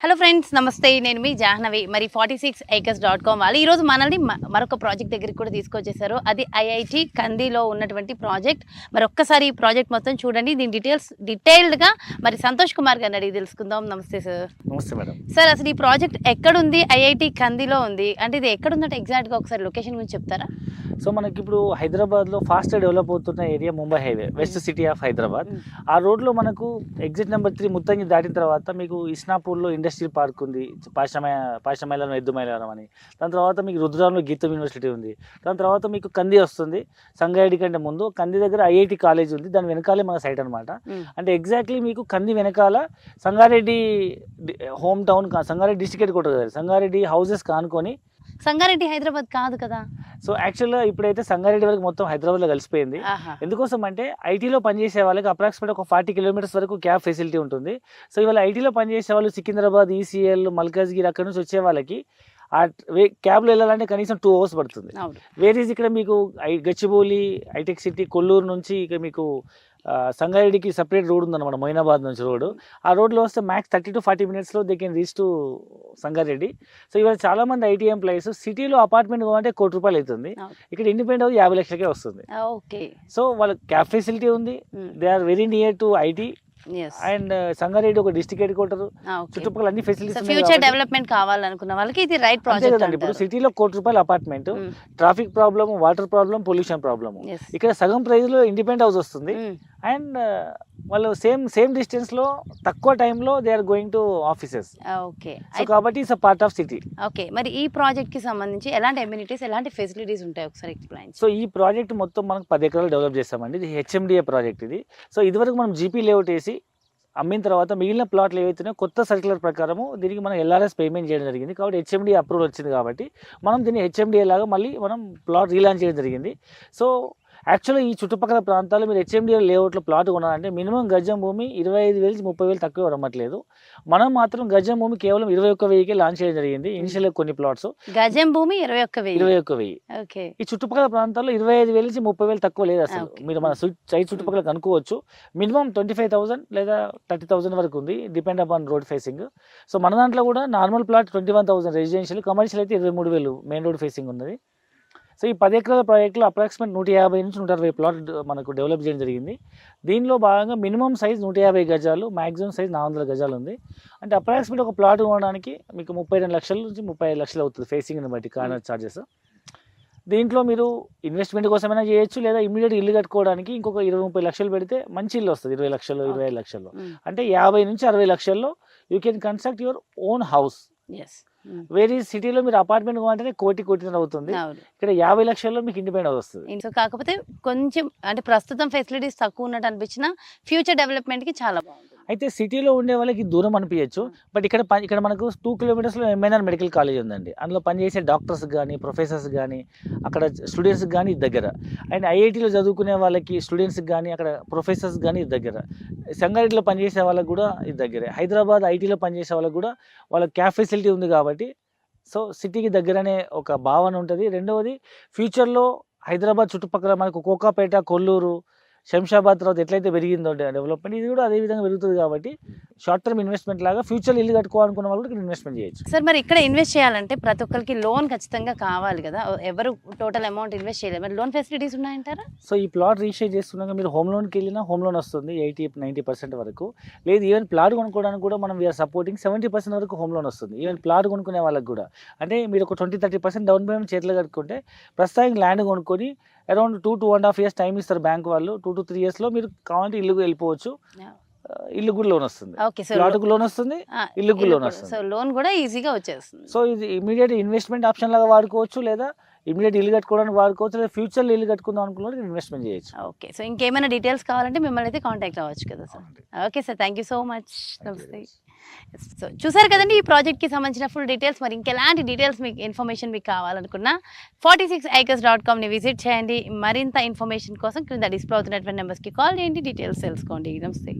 Hello friends, నమస్తే. నేను మీ జాహ్నవి. మరి 46acres.com వాళ్ళు ఈరోజు మనల్ని మరొక ప్రాజెక్ట్ దగ్గరికి కూడా తీసుకొచ్చేసారు. అది ఐఐటి కందిలో ఉన్నటువంటి ప్రాజెక్ట్. మరి ఒక్కసారి ఈ ప్రాజెక్ట్ మొత్తం చూడండి. దీని డీటెయిల్డ్గా మరి సంతోష్ కుమార్ గారిని అడిగి తెలుసుకుందాం. నమస్తే సార్. నమస్తే మేడం. సార్, అసలు ఈ ప్రాజెక్ట్ ఎక్కడుంది? ఐఐటి కందిలో ఉంది అంటే ఇది ఎక్కడుందంటే ఎగ్జాక్ట్గా ఒకసారి లొకేషన్ గురించి చెప్తారా? సో మనకి ఇప్పుడు హైదరాబాద్లో ఫాస్ట్ డెవలప్ అవుతున్న area Mumbai highway, west city of Hyderabad. ఆ రోడ్లో మనకు ఎగ్జిట్ నెంబర్ 3 ముత్తంగి దాటిన తర్వాత మీకు ఇస్నాపూర్లో ఇండస్ట్రియల్ పార్క్ ఉంది, పాషమైలం ఎద్దుమైలం అని. దాని తర్వాత మీకు రుద్రాంలో గీతం యూనివర్సిటీ ఉంది. దాని తర్వాత మీకు కంది వస్తుంది. సంగారెడ్డి కంటే ముందు కంది దగ్గర ఐఐటి కాలేజ్ ఉంది. దాని వెనకాలే మన సైట్ అనమాట. అంటే ఎగ్జాక్ట్లీ మీకు కంది వెనకాల Sangareddy home town, Sangareddy district headquarter, Sangareddy houses కానుకొని. సంగారెడ్డి హైదరాబాద్ కాదు కదా? సో యాక్చువల్గా ఇప్పుడైతే సంగారెడ్డి వరకు మొత్తం హైదరాబాద్లో కలిసిపోయింది. ఎందుకోసం అంటే ఐటీలో పనిచేసే వాళ్ళకి అప్రాక్సిమేట్ ఒక 40 కిలోమీటర్స్ వరకు క్యాబ్ ఫెసిలిటీ ఉంటుంది. సో ఇవాళ ఐటీలో పనిచేసే వాళ్ళు సికింద్రాబాద్, ఈసీఎల్, మల్కాజ్గిరి అక్కడ నుంచి వచ్చే వాళ్ళకి ఆ క్యాబ్లో వెళ్ళాలంటే కనీసం 2 hours పడుతుంది. వేరేజ్ ఇక్కడ మీకు గచ్చిబౌలి, హైటెక్ సిటీ, కొల్లూరు నుంచి ఇక మీకు సంగారెడ్డికి సపరేట్ రోడ్ ఉందన్నమాట, మొయినాబాద్ నుంచి రోడ్. ఆ రోడ్లో వస్తే మ్యాక్స్ 30 to 40 minutesలో they can reach to Sangareddy. So ఇవాళ చాలా మంది ఐటీ ఎంప్లాయీస్ సిటీలో అపార్ట్మెంట్ కావాలంటే ₹1 కోటి అవుతుంది. ఇక్కడ ఇండిపెండెంట్ హౌస్ 50 లక్షలకే వస్తుంది. సో వాళ్ళ క్యాబ్ ఫెసిలిటీ ఉంది. They are very near to IT and Sangareddy ఒక డిస్ట్రిక్ట్ హెడ్ క్వార్టర్, చుట్టుపక్కల అన్ని ఫెసిలిటీస్. ఫ్యూచర్ డెవలప్మెంట్ కావాలనుకున్న వాళ్ళకి ఇది రైట్ ప్రాజెక్ట్. ఇప్పుడు సిటీలో ₹1 కోటి apartment, traffic problem, water problem, pollution problem. ఇక్కడ సగం ప్రైస్ లో ఇండిపెండెంట్ హౌస్ వస్తుంది. అండ్ వాళ్ళు సేమ్ డిస్టెన్స్ లో తక్కువ టైంలో they are going to offices. Okay, so కాబట్టి it's a part of city. Okay, మరి ఈ ప్రాజెక్ట్ కి సంబంధించి ఎలాంటి అమ్యూనిటీస్, ఎలాంటి ఫెసిలిటీస్ ఉంటాయి ఒకసారి ఎక్స్ప్లెయిన్. సో ఈ ప్రాజెక్ట్ మొత్తం మనకు 10 ఎకరాలు డెవలప్ చేస్తామండి. ఇది హెచ్ఎండిఏ ప్రాజెక్ట్ ఇది. సో ఇదివరకు మనం జీపీ లేఅవుట్ వేసి అమ్మిన తర్వాత మిగిలిన ప్లాట్లు ఏవైతున్నాయో కొత్త సర్క్యులర్ ప్రకారము దీనికి మనం ఎల్ఆర్ఎస్ పేమెంట్ చేయడం జరిగింది. కాబట్టి హెచ్ఎండిఏ అప్రూవల్ వచ్చింది కాబట్టి మనం దీన్ని హెచ్ఎండిఏ లాగా మళ్ళీ మనం ప్లాట్ రీలాంచ్ చేయడం జరిగింది. సో యాక్చువల్గా ఈ చుట్టుపక్కల ప్రాంతాల్లో మీరు హెచ్ఎండిఏ లేఅవుట్లో ప్లాట్ కొనాలంటే మినిమం గజం భూమి 25,000 నుంచి 30,000 తక్కువ రమ్మట్లేదు. మనం మాత్రం గజం భూమి కేవలం 21,000కే లాంచ్ చేయడం జరిగింది. ఇనిషియల్ కొన్ని ప్లాట్స్ గజం భూమి 21,000. ఈ చుట్టుపక్కల ప్రాంతాల్లో 25,000 నుంచి 30,000 తక్కువ లేదు అసలు. మీరు మన సైట్ చుట్టుపక్కల కనుక్కోవచ్చు. మినిమం 25,000 లేదా 30,000 వరకు ఉంది, depend upon road facing. So మన దాంట్లో కూడా నార్మల్ ప్లాట్ 21,000 రెసిడెన్షియల్, కమర్షియల్ అయితే 23,000 మెయిన్ రోడ్ ఫేసింగ్ ఉన్నది. సో ఈ 10 ఎకరాల ప్రాజెక్టులో అప్రాక్సిమేట్ 150 నుంచి 160 ప్లాట్ మనకు డెవలప్ చేయడం జరిగింది. దీనిలో భాగంగా మినిమం సైజ్ 150 గజాలు, మ్యాక్సిమం సైజ్ 400 గజాలు ఉంది. అంటే అప్రాక్సిమేట్ ఒక ప్లాట్ కొనడానికి మీకు 32 లక్షల నుంచి 35 లక్షలు అవుతుంది ఫేసింగ్ని బట్టి కార్నర్ ఛార్జెస్. దీంట్లో మీరు ఇన్వెస్ట్మెంట్ కోసమైనా చేయొచ్చు, లేదా ఇమీడియట్ ఇల్లు కట్టుకోవడానికి ఇంకొక 20-30 లక్షలు పెడితే మంచి ఇల్లు వస్తుంది. 20 లక్షలు, 25 లక్షల్లో, అంటే 50 నుంచి 60 లక్షల్లో you can construct your own house. వేరే సిటీలో మీరు అపార్ట్మెంట్ కొనాలంటే కోటిన్నర అవుతుంది. ఇక్కడ 50 లక్షల్లో మీకు ఇండిపెండెంట్ వస్తుంది. సో కాకపోతే కొంచెం అంటే ప్రస్తుతం ఫెసిలిటీస్ తక్కువ ఉన్నట్టు అనిపించిన ఫ్యూచర్ డెవలప్మెంట్ కి చాలా బాగుంటుంది. అయితే సిటీలో ఉండే వాళ్ళకి దూరం అనిపించచ్చు, బట్ ఇక్కడ మనకు 2 kilometers ఎంఎన్ఆర్ మెడికల్ కాలేజ్ ఉందండి. అందులో పనిచేసే డాక్టర్స్ కానీ, ప్రొఫెసర్స్ కానీ, అక్కడ స్టూడెంట్స్ కానీ ఇది దగ్గర. అండ్ ఐఐటీలో చదువుకునే వాళ్ళకి స్టూడెంట్స్కి కానీ, అక్కడ ప్రొఫెసర్స్ కానీ ఇది దగ్గర. సంగారెడ్డిలో పనిచేసే వాళ్ళకి కూడా ఇది దగ్గరే. హైదరాబాద్ ఐటీలో పనిచేసే వాళ్ళకి కూడా వాళ్ళ క్యాబ్ ఫెసిలిటీ ఉంది కాబట్టి సో సిటీకి దగ్గరనే ఒక భావన ఉంటుంది. రెండవది ఫ్యూచర్లో హైదరాబాద్ చుట్టుపక్కల మనకు కోకాపేట, కొల్లూరు, శంషాబాద్ తర్వాత ఎట్లయితే పెరిగిందో డెవలప్మెంట్, ఇది కూడా అదే విధంగా పెరుగుతుంది. కాబట్టి షార్ట్ టర్మ్ ఇన్వెస్ట్మెంట్ లాగా ఫ్యూచర్ ఇల్లు కట్టుకోవాలనుకున్న వాళ్ళు ఇక్కడ ఇన్వెస్ట్మెంట్ చేయొచ్చు. సార్, మరి ఇక్కడ ఇన్వెస్ట్ చేయాలంటే ప్రతి ఒక్కరికి లోన్ ఖచ్చితంగా కావాలి కదా? ఎవరు టోటల్ అమౌంట్ ఇన్వెస్ట్ చేయలేదు, మరి లోన్ ఫెసిలిటీస్ ఉన్నాయంటారా? సో ఈ ప్లాట్ రిజిస్టర్ చేసుకున్నాక మీరు హోమ్ లోన్కి వెళ్ళినా హోమ్ లోన్ వస్తుంది 80-90% వరకు. లేదు ఈవెన్ ప్లాట్ కొనుక్కోవడానికి కూడా మనం వీఆర్ సపోర్టింగ్ 70% వరకు హోమ్ లోన్ వస్తుంది. ఈవెన్ ప్లాట్ కొనుక్కునే వాళ్ళకి కూడా, అంటే మీరు ఒక 20-30% డౌన్ పేమెంట్ చేతిలో కట్టుకుంటే ప్రస్తుతానికి ల్యాండ్ కొనుక్కొని అరౌండ్ 2 to 1.5 years టైం ఇస్తారు బ్యాంక్ వాళ్ళు. 2 to 3 yearsలో మీరు కావాలంటే ఇల్లు వెళ్ళిపోవచ్చు. ఇల్లు కూడా లోన్ వస్తుంది, ప్లాట్కు లోన్ వస్తుంది, ఇల్లు కూడా లోన్ వస్తుంది. సో లోన్ కూడా ఈజీగా వచ్చేస్తుంది. సో ఇది ఇమీడియట్ ఇన్వెస్ట్మెంట్ ఆప్షన్ లాగా వాడుకోవచ్చు, లేదా ఇమీడియట్ ఇల్లు కట్టుకోవడానికి వాడుకోవచ్చు, లేదా ఫ్యూచర్లో ఇల్లు కట్టుకుందాం అనుకున్న ఇన్వెస్ట్మెంట్ చేయొచ్చు. ఓకే, సో ఇంకేమైనా డీటెయిల్స్ కావాలంటే మిమ్మల్ని అయితే కాంటాక్ట్ అవ్వచ్చు కదా sir? Okay sir, thank you so much. నమస్తే. సో చూసారు కదండి ఈ ప్రాజెక్ట్కి సంబంధించిన ఫుల్ డీటెయిల్స్. మరి ఇంకెలాంటి డీటెయిల్స్ మీకు ఇన్ఫర్మేషన్ మీకు కావాలనుకున్నా 46acres.comని విజిట్ చేయండి. మరింత ఇన్ఫర్మేషన్ కోసం క్రింద డిస్ప్లే అవుతున్నటువంటి నెంబర్స్కి కాల్ చేయండి, డీటెయిల్స్ తెలుసుకోండి. నమస్తే.